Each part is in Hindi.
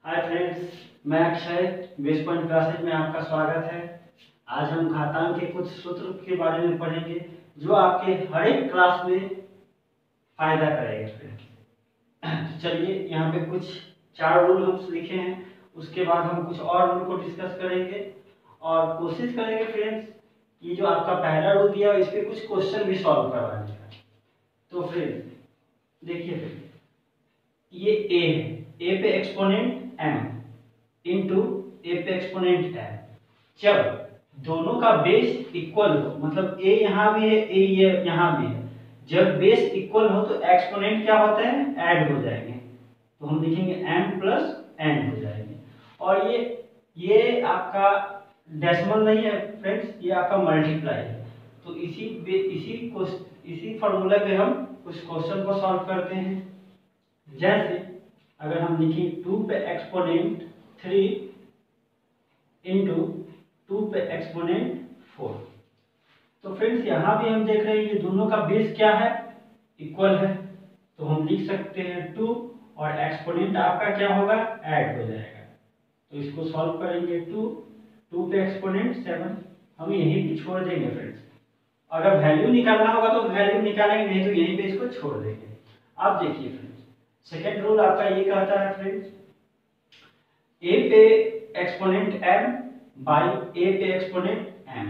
हाय फ्रेंड्स, मैं अक्षय। बेस पॉइंट क्लासेज में आपका स्वागत है। आज हम घातांक के कुछ सूत्र के बारे में पढ़ेंगे जो आपके हर एक क्लास में फायदा करेगा फ्रेंड्स। चलिए, यहाँ पे कुछ 4 रूल हम लिखे हैं। उसके बाद हम कुछ और रूल को डिस्कस करेंगे और कोशिश करेंगे फ्रेंड्स ये जो आपका पहला रूल दिया है इस पे कुछ क्वेश्चन भी सॉल्व करवाने का। तो फ्रेंड्स देखिए, फ्रेंड्स ये a है, a पे एक्सपोनेंट m इंटू a पे एक्सपोनेंट m। जब दोनों का बेस इक्वल हो, मतलब a यहाँ भी है, a ये यहाँ भी है, जब बेस इक्वल हो तो एक्सपोनेंट क्या होता है, ऐड हो जाएंगे। तो हम लिखेंगे m प्लस n हो जाएंगे। और ये आपका डेसिमल नहीं है फ्रेंड्स, ये आपका मल्टीप्लाई है। तो इसी फॉर्मूला पे हम कुछ क्वेश्चन को सॉल्व करते हैं। जैसे अगर हम लिखें 2 पे एक्सपोनेंट 3 इंटू 2 पे एक्सपोनेंट 4, तो फ्रेंड्स यहाँ भी हम देख रहे हैं ये दोनों का बेस क्या है, इक्वल है। तो हम लिख सकते हैं 2 और एक्सपोनेंट आपका क्या होगा, ऐड हो जाएगा। तो इसको सॉल्व करेंगे 2 पे एक्सपोनेंट 7 हम यहीं पे छोड़ देंगे फ्रेंड्स। अगर वैल्यू निकालना होगा तो वैल्यू निकालेंगे, नहीं तो यहीं पे इसको छोड़ देंगे। अब देखिए फ्रेंड्स, सेकेंड रूल आपका ये कहता है फ्रेंड्स, a पे एक्सपोनेंट m बाई a पे एक्सपोनेंट m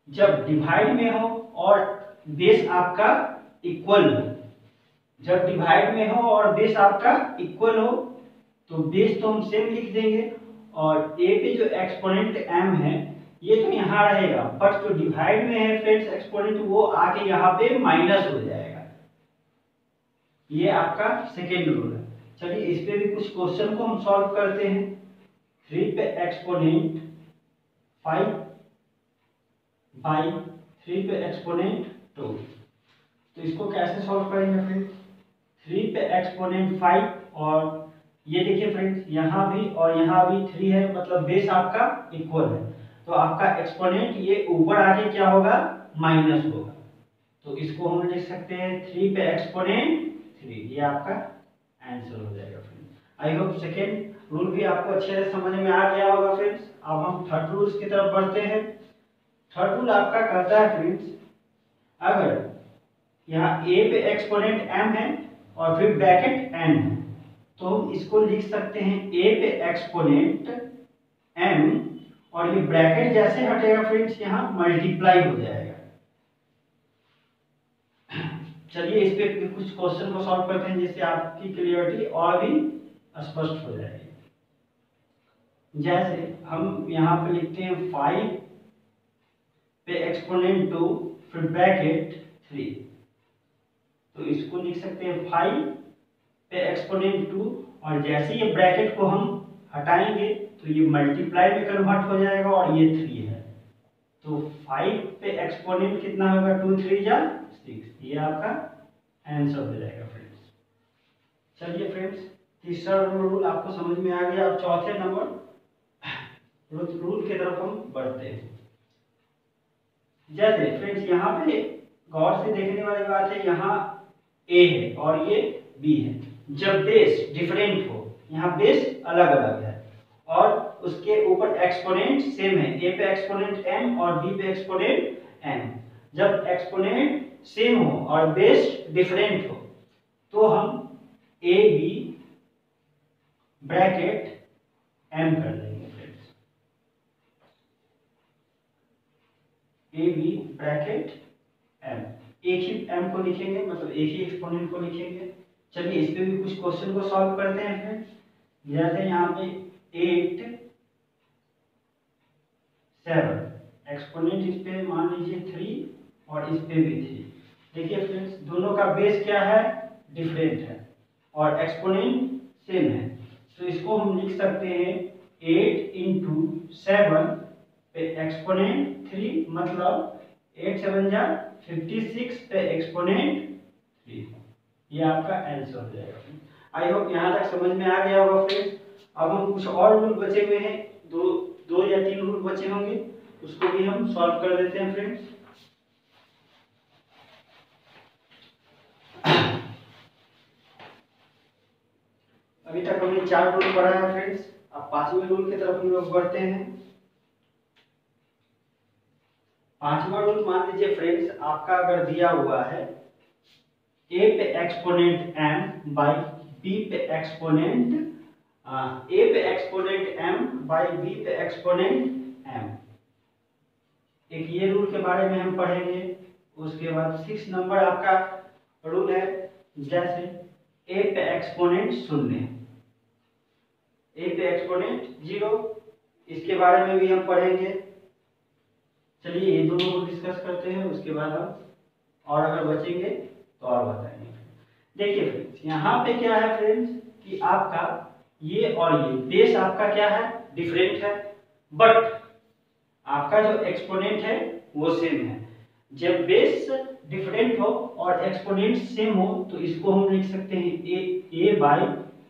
जब डिवाइड में हो और बेस आपका इक्वल हो। जब डिवाइड में हो और बेस आपका इक्वल हो तो बेस तो हम सेम लिख देंगे, और a पे जो एक्सपोनेंट m है ये तो यहाँ रहेगा, बट जो डिवाइड में है फ्रेंड्स एक्सपोनेंट वो आके यहाँ पे माइनस हो जाएगा। ये आपका सेकेंड रूल है। चलिए इस पे भी कुछ क्वेश्चन को हम सॉल्व करते हैं। 3 पे एक्सपोनेंट 5 बाई 3 पे एक्सपोनेंट 2, तो इसको कैसे सॉल्व करेंगे फ्रेंड्स। 3 पे एक्सपोनेंट 5 और ये देखिए फ्रेंड्स यहाँ भी और यहाँ भी 3 है, मतलब बेस आपका इक्वल है। तो आपका एक्सपोनेंट ये ऊपर आके क्या होगा, माइनस होगा। तो इसको हम लिख सकते हैं 3 पे एक्सपोनेंट 3, ये आपका आंसर हो जाएगा friends. I hope second rule भी आपको अच्छे से समझ में आ गया होगा फ्रेंड्स। अब हम थर्ड रूल की तरफ बढ़ते हैं। थर्ड रूल आपका कहता है फ्रेंड्स, अगर यहाँ a पे एक्सपोनेंट m है और फिर ब्रैकेट n है, तो हम इसको लिख सकते हैं a पे एक्सपोनेंट m और ये ब्रैकेट जैसे हटेगा फ्रेंड्स यहाँ मल्टीप्लाई हो जाएगा। चलिए इस पे कुछ क्वेश्चन को सॉल्व करते हैं जिससे आपकी क्लियरिटी और भी स्पष्ट हो जाएगी। जैसे हम यहाँ पे लिखते हैं 5 पे एक्सपोनेंट 2 फिर ब्रैकेट 3, तो इसको लिख सकते हैं 5 पे एक्सपोनेंट 2 और जैसे ये ब्रैकेट को हम हटाएंगे तो ये मल्टीप्लाई में कन्वर्ट हो जाएगा और ये 3 है। तो 5 पे एक्सपोनेंट कितना होगा, 2 3 जा 6, ये आपका आंसर हो जाएगा फ्रेंड्स। चलिए फ्रेंड्स, तीसरा रूल आपको समझ में आ गया। अब चौथे नंबर रूल की तरफ हम बढ़ते हैं। जैसे फ्रेंड्स यहाँ पे गौर से देखने वाली बात है, यहाँ a है और ये b है। जब बेस डिफरेंट हो, यहाँ बेस अलग अलग है और उसके ऊपर एक्सपोनेंट सेम है, a पे एक्सपोनेंट m और b पे एक्सपोनेंट n। जब एक्सपोनेंट सेम हो और बेस डिफरेंट हो तो हम a b ब्रैकेट m कर देंगे friends. a b bracket m, एक ही m को लिखेंगे, मतलब एक ही एक्सपोनेंट को लिखेंगे। चलिए इस पे भी कुछ क्वेश्चन को सॉल्व करते हैं फ्रेंड्स। जैसे यहाँ पे 8 7 एक्सपोनेंट इस पे मान लीजिए 3 और इस पे भी 3। देखिए फ्रेंड्स दोनों का बेस क्या है, डिफरेंट है और एक्सपोनेंट सेम है। तो इसको हम लिख सकते हैं 8 इंटू 7 पे एक्सपोनेंट 3, मतलब 8 7 जा 56 पे एक्सपोनेंट 3, ये आपका आंसर हो जाएगा। आई होप यहाँ तक समझ में आ गया होगा फ्रेंड्स। अब हम कुछ और रूल बचे हुए हैं, दो या 3 रूल बचे होंगे, उसको भी हम सॉल्व कर देते हैं फ्रेंड्स। अभी अभी तक हमने 4 रूल पढ़ा है फ्रेंड्स। अब 5वें रूल की तरफ हम लोग बढ़ते हैं। 5वां रूल मान लीजिए फ्रेंड्स, आपका अगर दिया हुआ है a पे एक्सपोनेंट m बाई b पे एक्सपोनेंट a पे एक्सपोनेंट m बाई b पे एक्सपोनेंट m, एक ये रूल के बारे में हम पढ़ेंगे। उसके बाद 6 नंबर आपका रूल है, जैसे a पे एक्सपोनेंट 0, a पे एक्सपोनेंट 0, इसके बारे में भी हम पढ़ेंगे। चलिए ये दोनों को डिस्कस करते हैं, उसके बाद हम और अगर बचेंगे तो और बताएंगे। देखिए फ्रेंड्स, यहाँ पे क्या है फ्रेंड्स कि आपका ये और ये बेस आपका क्या है, डिफरेंट है, बट आपका जो एक्सपोनेंट है वो सेम है। जब बेस डिफरेंट हो और एक्सपोनेंट सेम हो तो इसको हम लिख सकते हैं a बाई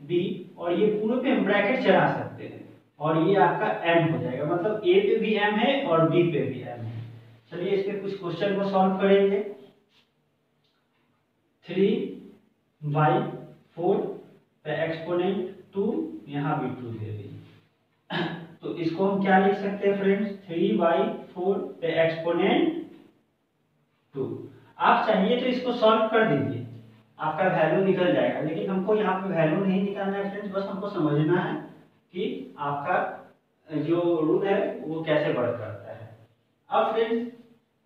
बी, और ये पूरे पे हम ब्रैकेट चढ़ा सकते हैं और ये आपका m हो जाएगा, मतलब a पे भी m है और b पे भी m है। चलिए इस पे कुछ क्वेश्चन को सॉल्व करेंगे। 3/4 पे एक्सपोनेंट 2, यहाँ भी 2 दे दी, तो इसको हम क्या लिख सकते हैं फ्रेंड्स, 3/4 पे एक्सपोनेंट 2। आप चाहिए तो इसको सॉल्व कर दीजिए, आपका वैल्यू निकल जाएगा, लेकिन हमको यहाँ पे वैल्यू नहीं निकालना है फ्रेंड्स, बस हमको समझना है कि आपका जो रूल है वो कैसे वर्क करता है। अब फ्रेंड्स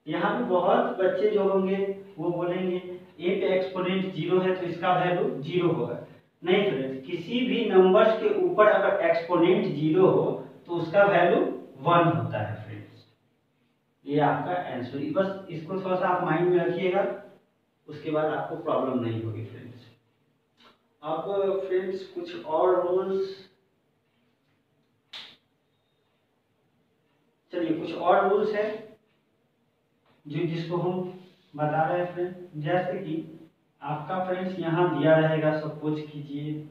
यहाँ पे बहुत बच्चे जो होंगे वो बोलेंगे a पे एक्सपोनेंट 0 है तो इसका वैल्यू 0 होगा। नहीं फ्रेंड्स, किसी भी नंबर्स के ऊपर अगर एक्सपोनेंट 0 हो तो उसका वैल्यू 1 होता है फ्रेंड्स। ये आपका आंसर, बस इसको थोड़ा सा आप माइंड में रखिएगा, उसके बाद आपको प्रॉब्लम नहीं होगी फ्रेंड्स। अब फ्रेंड्स कुछ और रूल्स, चलिए कुछ और रूल्स है जिसको हम बता रहे हैं फ्रेंड्स। जैसे कि आपका फ्रेंड्स यहाँ दिया रहेगा, सपोज कीजिए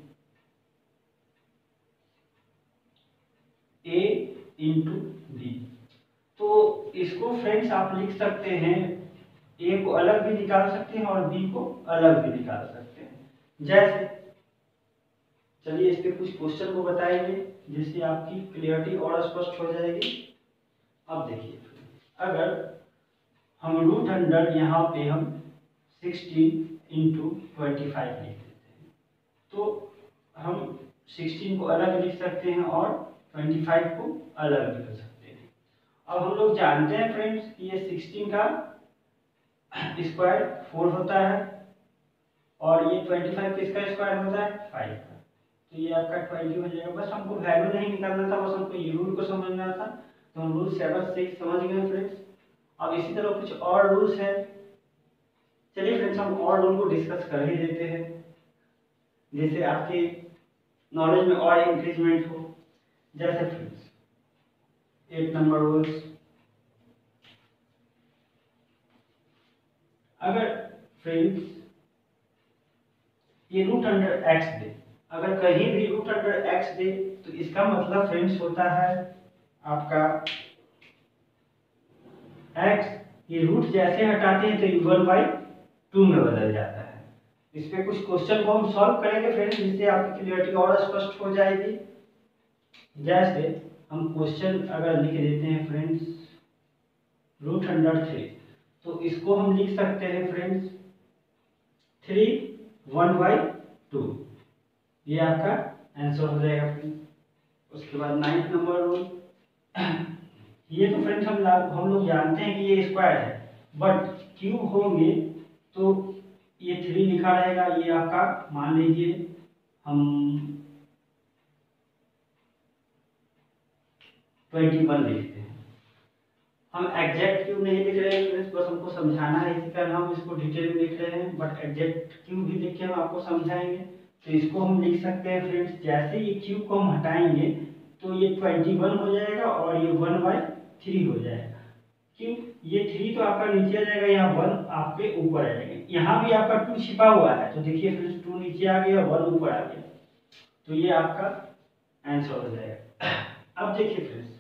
a इंटू बी, तो इसको फ्रेंड्स आप लिख सकते हैं, a को अलग भी निकाल सकते हैं और b को अलग भी निकाल सकते हैं। जैसे चलिए इस पे कुछ क्वेश्चन को बताएंगे जिससे आपकी क्लियरिटी और स्पष्ट हो जाएगी। अब देखिए, अगर हम रूट अंडर यहाँ पे हम 16 इंटू 25 लिख देते हैं, तो हम 16 को अलग लिख सकते हैं और 25 को अलग लिख सकते हैं। अब हम लोग जानते हैं फ्रेंड्स कि ये 16 का स्क्वायर 4 होता है और ये 25 किसका स्क्वायर होता है, 5 का, तो ये आपका 20 हो जाएगा। बस हमको वैल्यू नहीं निकालना था, बस हमको ये रूल को समझना था, तो हम रूल 7 6 समझ गए फ्रेंड्स। अब इसी तरह कुछ और रूल्स है, चलिए फ्रेंड्स हम और रूल को डिस्कस कर ही देते हैं, जिससे आपकी नॉलेज में और इंक्रीजमेंट हो। जैसे फ्रेंड्स 8 नंबर रूल्स, अगर फ्रेंड्स ये रूट अंडर एक्स दे, अगर कहीं भी रूट अंडर एक्स दे तो इसका मतलब फ्रेंड्स होता है आपका एक्स, ये रूट जैसे हटाते हैं तो ये 1/2 में बदल जाता है। इस पे कुछ क्वेश्चन को हम सॉल्व करेंगे फ्रेंड्स, जिससे आपकी क्लियरिटी और स्पष्ट हो जाएगी। जैसे हम क्वेश्चन अगर लिख देते हैं फ्रेंड्स रूट अंडर 3, तो इसको हम लिख सकते हैं फ्रेंड्स 3 1/2, ये आपका आंसर हो जाएगा फ्रेंड्स। उसके बाद 9th नंबर रूल, ये तो फ्रेंड्स हम लोग जानते हैं कि ये स्क्वायर है, बट क्यूब होंगे तो ये 3 लिखा रहेगा, ये आपका मान लीजिए हम 21 लिखते हैं। हम एग्जैक्ट क्यूब नहीं लिख रहे हैं फ्रेंड्स, बस हमको समझाना है, इसी कारण हम इसको डिटेल में लिख रहे हैं, बट एग्जैक्ट क्यूब भी लिख के हम आपको समझाएंगे। तो इसको हम लिख सकते हैं फ्रेंड्स, जैसे ये क्यूब को हम हटाएंगे तो ये 21 हो जाएगा और ये 1/3 हो जाएगा। क्यों, ये 3 तो आपका नीचे आ जाएगा, यहाँ 1 आपके ऊपर आ जाएगा, यहाँ भी आपका 2 छिपा हुआ है, तो देखिए फ्रेंड्स 2 नीचे आ गया, 1 ऊपर आ गया, तो ये आपका आंसर हो जाएगा। अब देखिए फ्रेंड्स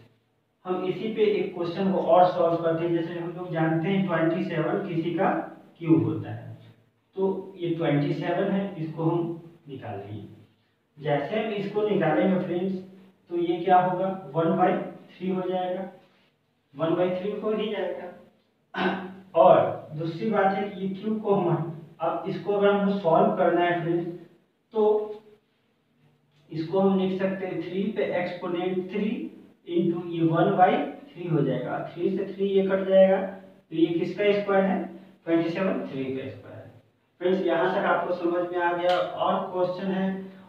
हम इसी पे एक क्वेश्चन को और सॉल्व करते हैं। जैसे हम लोग जानते हैं 27 किसी का क्यूब होता है, तो ये 27 है, इसको हम निकाल लेंगे। जैसे हम इसको निकालेंगे फ्रेंड्स, तो ये क्या होगा, 1/3 हो जाएगा, 1/3 हो ही जाएगा। और दूसरी बात है कि ये क्यूब को हम, अब इसको अगर हमको सॉल्व करना है फ्रेंड्स, तो इसको हम लिख सकते हैं 3 पे एक्सपोनेंट 3 इंटू ये 1/3 हो जाएगा, 3 से 3 ये कट जाएगा, तो ये किसका स्क्वायर है, 27 3 का स्क्वायर है। फ्रेंड्स यहाँ तक आपको समझ में आ गया, और क्वेश्चन है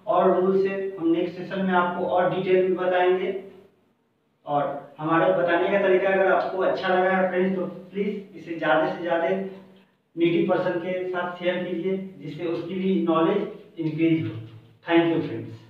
और रूल्स है हम नेक्स्ट सेशन में आपको और डिटेल में बताएंगे। और हमारे बताने का तरीका अगर आपको अच्छा लगा है फ्रेंड्स, तो प्लीज़ इसे ज़्यादा से ज़्यादा नीडी पर्सन के साथ शेयर कीजिए, जिससे उसकी भी नॉलेज इंक्रीज हो। Thank you friends.